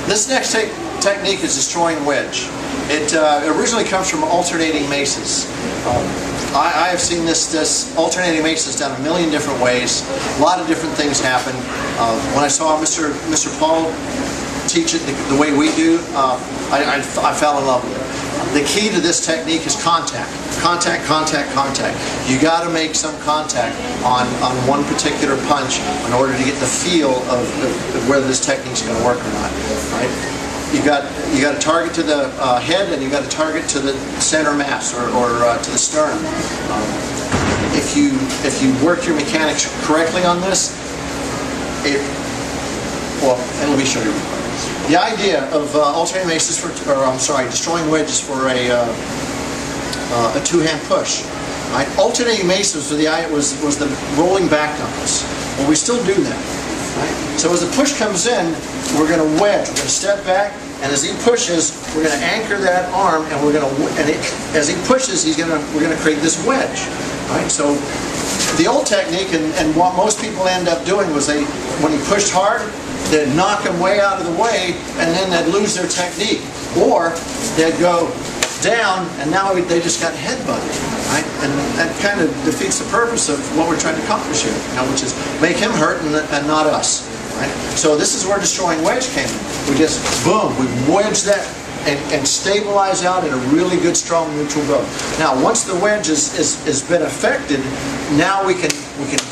This next technique is destroying wedge. It originally comes from alternating maces. I have seen this alternating maces done a million different ways. A lot of different things happen. When I saw Mr. Paul teach it the way we do, I fell in love with it. The key to this technique is contact. Contact, contact, contact. You got to make some contact on one particular punch in order to get the feel of whether this technique is going to work or not. Right? You got a target to the head, and you got a target to the center mass or to the sternum. If you work your mechanics correctly on this, and let me show you. The idea of alternating maces destroying wedges for a two-hand push. Right? Alternating maces was the rolling back knuckles. Well, we still do that. Right? So as the push comes in, we're going to wedge. We're going to step back, and as he pushes, we're going to anchor that arm, and as he pushes, we're going to create this wedge. Right? So the old technique, and what most people end up doing was when he pushed hard, they'd knock him way out of the way, and then they'd lose their technique. Or they'd go down, and now they just got headbutted. Right? And that kind of defeats the purpose of what we're trying to accomplish here, which is make him hurt and not us. Right? So this is where destroying wedge came in. We just, boom, we wedge that and stabilize out in a really good, strong neutral bow. Now, once the wedge has been affected, now we can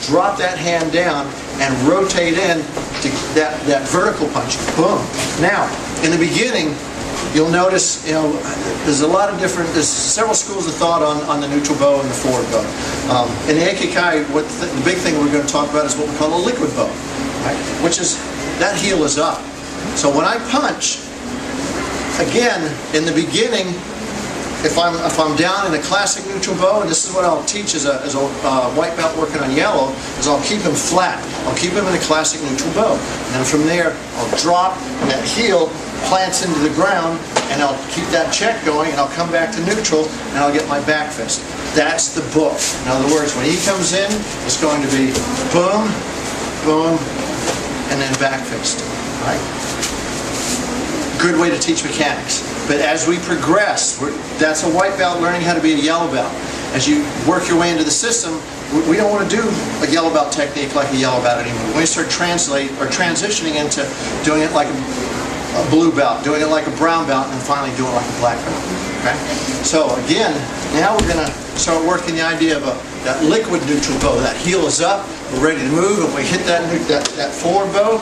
drop that hand down and rotate in to that vertical punch. Boom. Now, in the beginning, you'll notice, there's several schools of thought on the neutral bow and the forward bow. In the Aikikai, the big thing we're going to talk about is what we call a liquid bow, right? Which is, that heel is up. So when I punch, again, in the beginning, if I'm down in a classic neutral bow, and this is what I'll teach as a white belt working on yellow, is I'll keep him flat. I'll keep him in a classic neutral bow. And then from there, I'll drop, and that heel plants into the ground, and I'll keep that check going, and I'll come back to neutral, and I'll get my back fist. That's the book. In other words, when he comes in, it's going to be boom, boom, and then back fist. Right? Good way to teach mechanics. But as we progress, that's a white belt learning how to be a yellow belt. As you work your way into the system, we don't want to do a yellow belt technique like a yellow belt anymore. We start transitioning into doing it like a blue belt, doing it like a brown belt, and finally doing it like a black belt. Okay? So again, now we're going to start working the idea of that liquid neutral bow. That heel is up, we're ready to move, and we hit that forward bow.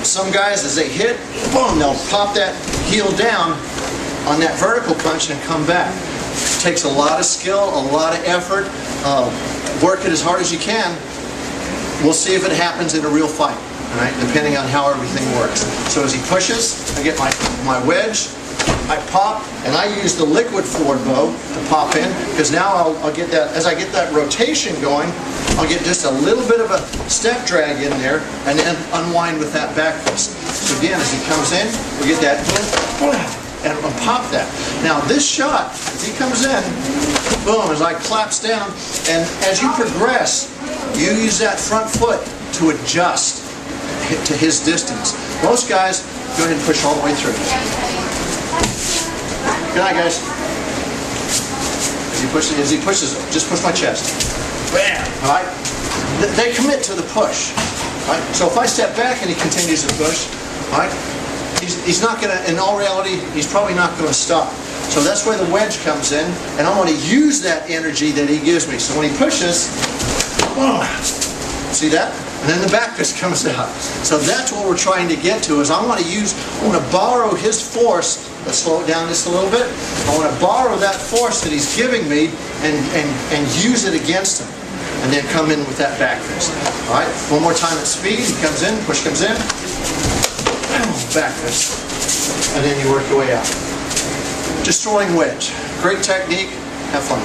Some guys, as they hit, boom, they'll pop that heel down on that vertical punch and come back. It takes a lot of skill, a lot of effort. Work it as hard as you can. We'll see if it happens in a real fight, all right, depending on how everything works. So as he pushes, I get my wedge, I pop, and I use the liquid forward bow to pop in, because now I'll get that, as I get that rotation going, I'll get just a little bit of a step drag in there, and then unwind with that back fist. So again, as he comes in, we get that, and pop that. Now this shot, as he comes in, boom, as I claps down, and as you progress, you use that front foot to adjust to his distance. Most guys, go ahead and push all the way through. Good night, guys. As he pushes, just push my chest. Bam! All right? They commit to the push. Right? So if I step back and he continues to push, all right, he's not going to, in all reality, he's probably not going to stop. So that's where the wedge comes in, and I want to use that energy that he gives me. So when he pushes, see that? And then the back fist comes out. So that's what we're trying to get to, is I want to borrow his force. Let's slow it down just a little bit. I want to borrow that force that he's giving me and use it against him. And then come in with that back fist. All right, one more time at speed. He comes in, push comes in, back fist. And then you work your way out. Destroying wedge. Great technique. Have fun.